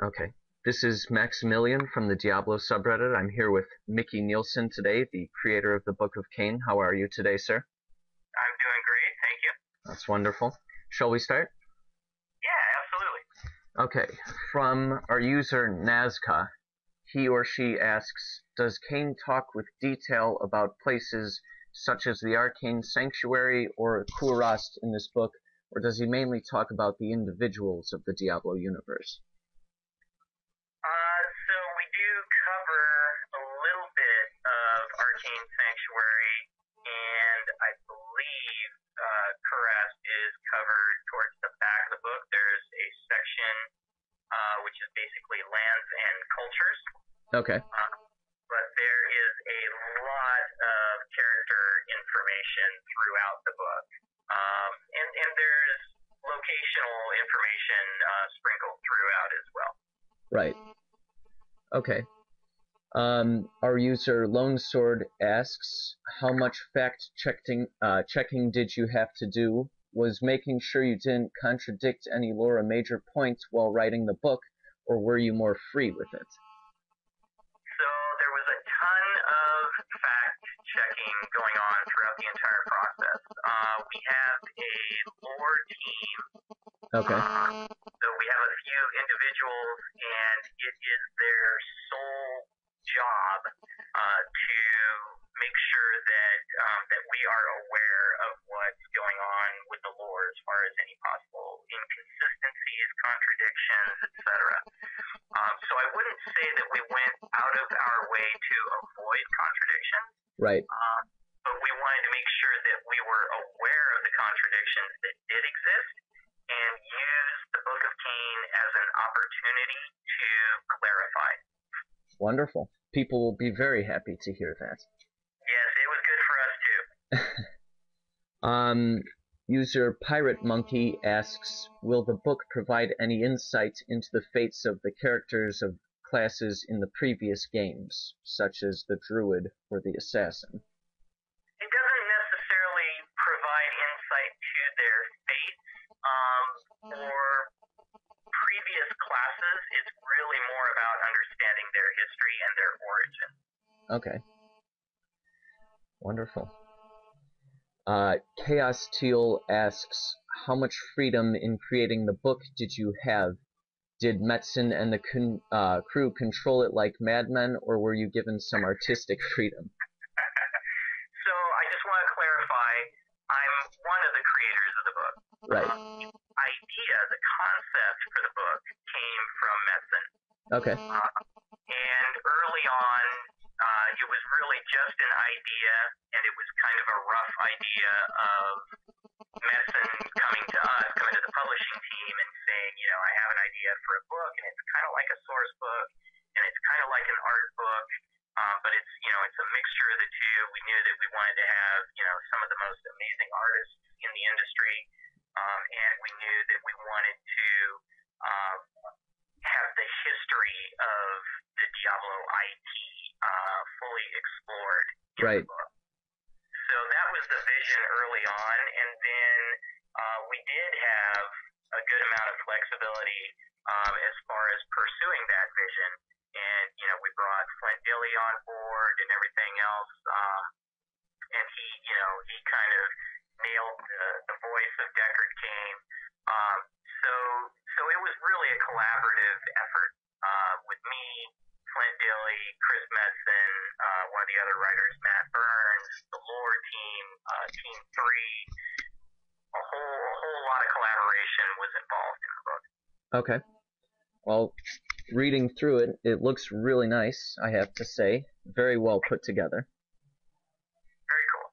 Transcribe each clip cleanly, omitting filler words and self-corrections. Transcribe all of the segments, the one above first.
Okay. This is Maximilian from the Diablo subreddit. I'm here with Micky Neilson today, the creator of the Book of Cain. How are you today, sir? I'm doing great, thank you. That's wonderful. Shall we start? Yeah, absolutely. Okay. From our user Nazca, he or she asks, does Cain talk with detail about places such as the Arcane Sanctuary or Kurast in this book, or does he mainly talk about the individuals of the Diablo universe? So we do cover a little bit of Arcane Sanctuary, and I believe Kurast is covered towards the back of the book. There's a section which is basically lands and cultures. Okay. But there is a lot of character information throughout the book. And there's locational information sprinkled throughout as well. Right. Okay. Our user Lone Sword asks, how much fact-checking did you have to do? Was making sure you didn't contradict any lore a major point while writing the book, or were you more free with it? So there was a ton of fact-checking going on throughout the entire process. We have a lore team. Okay. So we have a few individuals, and it is their sole job to make sure that we are aware of what's going on with the lore as far as any possible inconsistencies, contradictions, etc. So I wouldn't say that we went out of our way to avoid contradictions. Right. But we wanted to make sure that we were aware of the contradictions that did exist and use the Book of Cain as an opportunity to clarify. Wonderful. People will be very happy to hear that. Yes, it was good for us too. User Pirate Monkey asks, will the book provide any insight into the fates of the characters of classes in the previous games, such as the Druid or the Assassin? It doesn't necessarily provide insight to their fates. For previous classes, it's really more about understanding their history and their origin. Okay. Wonderful. Chaos Teal asks, how much freedom in creating the book did you have? Did Metzen and the crew control it like madmen, or were you given some artistic freedom? So I just want to clarify, I'm one of the creators of the book. Right. The idea, the concept for the book came from Metzen. Okay. And early on, it was really just an idea, and it was kind of a rough idea of Metzen coming to us, coming to the publishing team and saying, you know, I have an idea for a book, and it's kind of like a source book, and it's kind of like an art book, but it's, you know, it's a mixture of the two. We knew that we wanted to have, you know, some of the most amazing artists in the industry, and we knew that we wanted to have the history of the Diablo IP fully explored in the book. So that was the vision early on, and then we did have a good amount of flexibility as far as pursuing that vision. And, you know, we brought Flint Dilley on board and everything else, and he, you know, he kind of nailed the voice of Deckard Cain. So it was really a collaborative effort with me, Flint Dilley, Chris Metzen, one of the other writers, Matt Burns, the lore team, Team 3. A whole lot of collaboration was involved in the book. Okay. Well, reading through it, it looks really nice, I have to say. Very well put together. Very cool.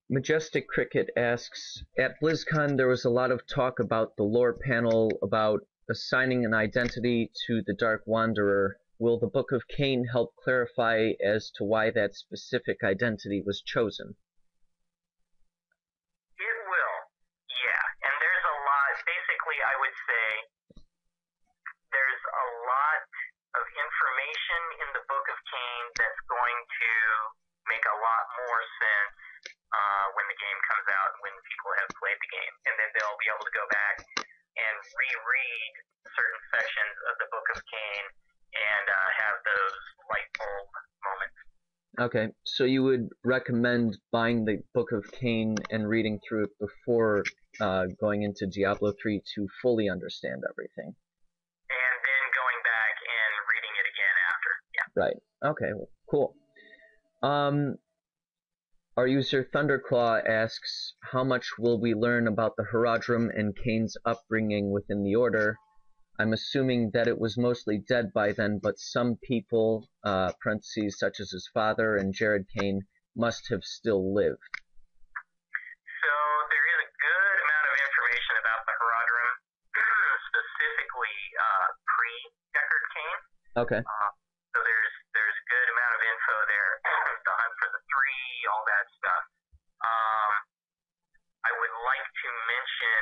Majestic Cricket asks, at BlizzCon there was a lot of talk about the lore panel about assigning an identity to the Dark Wanderer. Will the Book of Cain help clarify as to why that specific identity was chosen? It will, yeah. And there's a lot, basically I would say, there's a lot of information in the Book of Cain that's going to make a lot more sense when the game comes out, when people have played the game. And then they'll be able to go back and reread certain sections of the Book of Cain and have those light bulb moments. Okay, so you would recommend buying the Book of Cain and reading through it before going into Diablo 3 to fully understand everything. And then going back and reading it again after, yeah. Right, okay, well, cool. Our user Thunderclaw asks, how much will we learn about the Horadrim and Cain's upbringing within the Order? I'm assuming that it was mostly dead by then, but some people, parentheses, such as his father and Jared Cain, must have still lived. So there is a good amount of information about the Horadrim, specifically pre-Deckard Cain. Okay. So there's a good amount of info there. The Hunt for the Three, all that stuff. I would like to mention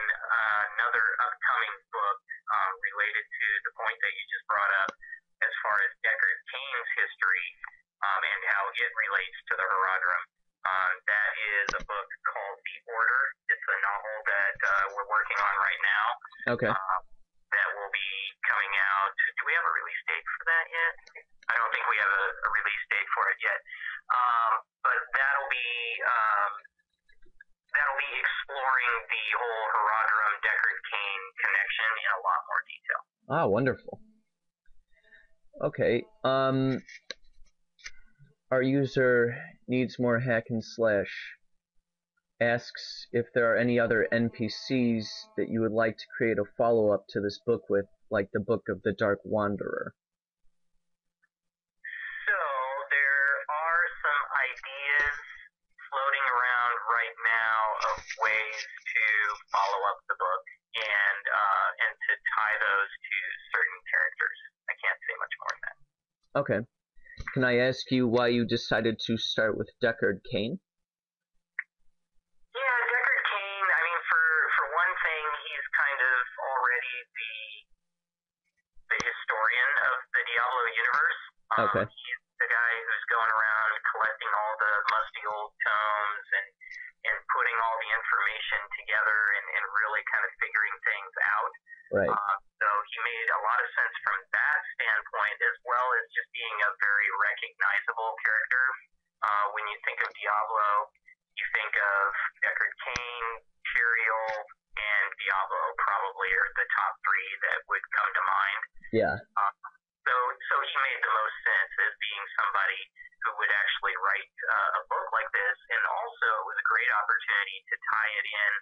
another upcoming book related to the point that you just brought up as far as Deckard Cain's history and how it relates to the Horadrim. That is a book called The Order. It's a novel that we're working on right now. Okay. That will be coming out. Do we have a release date for that yet? I don't think we have a release date for it yet. But that'll be exploring the whole Horadrim Deckard Cain connection in a lot more detail. Ah, wonderful. Okay. Our user needs more hack and slash asks if there are any other NPCs that you would like to create a follow-up to this book with, like the Book of the Dark Wanderer. So there are some ideas floating around right now of ways to follow up the book and to tie those to certain characters. I can't say much more than that. Okay. Can I ask you why you decided to start with Deckard Cain? Yeah, Deckard Cain, I mean, for one thing, he's kind of already the historian of the Diablo universe. Okay. He's the guy who's going around collecting all the musty old tomes and putting all the information together and really kind of figuring things out. Right. So he made a lot of sense from that standpoint, as well as just being a very recognizable character. When you think of Diablo, you think of Deckard Cain, Tyrael, and Diablo probably are the top three that would come to mind. Yeah. So he made the most sense as being somebody who would actually write a book like this, and also it was a great opportunity to tie it in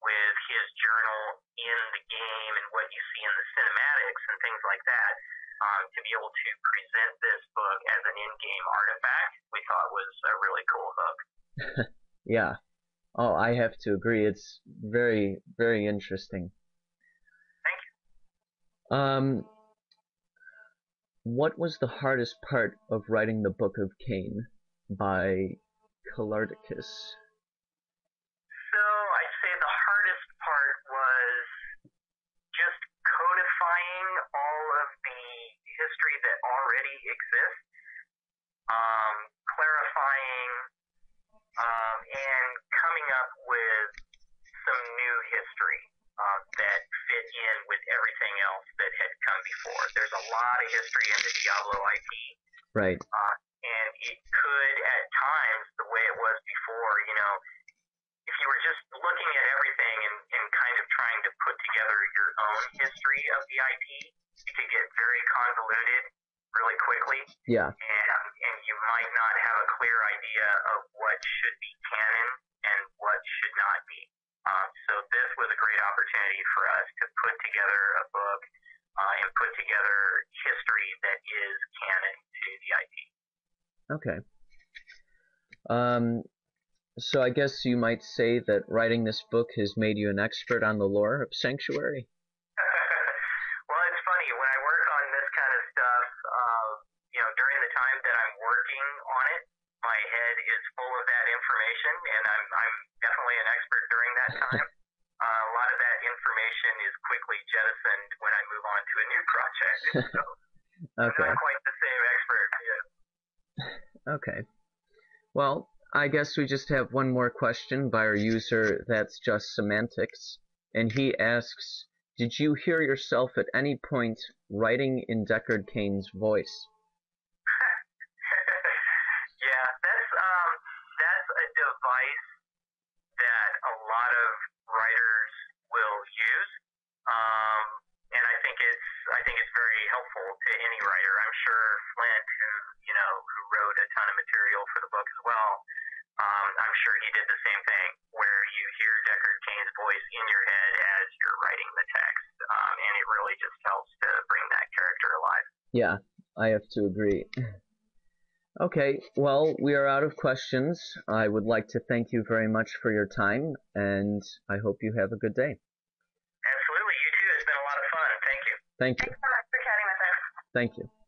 with his journal in the game and what you see in the cinematics and things like that. To be able to present this book as an in-game artifact, we thought was a really cool hook. Yeah. Oh, I have to agree. It's very, very interesting. Thank you. What was the hardest part of writing the Book of Cain by Calardicus? So I'd say the hardest part was just codifying all of the history that already exists, clarifying and coming up with some new history that fit in with everything else that had come before. There's a lot of history in the Diablo IP. Right. And it could, at times, the way it was before, if you were just looking at everything and kind of trying to put together your own history of the IP, you could get very convoluted really quickly. Yeah. And you might not have a clear idea of what should be canon and what should not be. So this was a great opportunity for us to put together a book and put together history that is canon to the IP. Okay. So I guess you might say that writing this book has made you an expert on the lore of Sanctuary? Well, it's funny. When I work on this kind of stuff, during the time that I'm working on it, my head is full of that information, and I'm definitely an expert during that time. A lot of that information is quickly jettisoned when I move on to a new project. So Okay. I'm not quite the same expert yet. Okay. Well, I guess we just have one more question by our user that's just semantics. and he asks, did you hear yourself at any point writing in Deckard Cain's voice? Yeah, that's a device that a lot of writers will use, and I think it's very helpful to any writer. I'm sure Flint, who wrote a ton of material for the book as well, I'm sure he did the same thing, where you hear Deckard Cain's voice in your head as you're writing the text, and it really just helps to bring that character alive. Yeah, I have to agree. Okay, well, we are out of questions. I would like to thank you very much for your time, and I hope you have a good day. Absolutely, you too. It's been a lot of fun. Thank you. Thank you. Thanks so much for chatting with us. Thank you.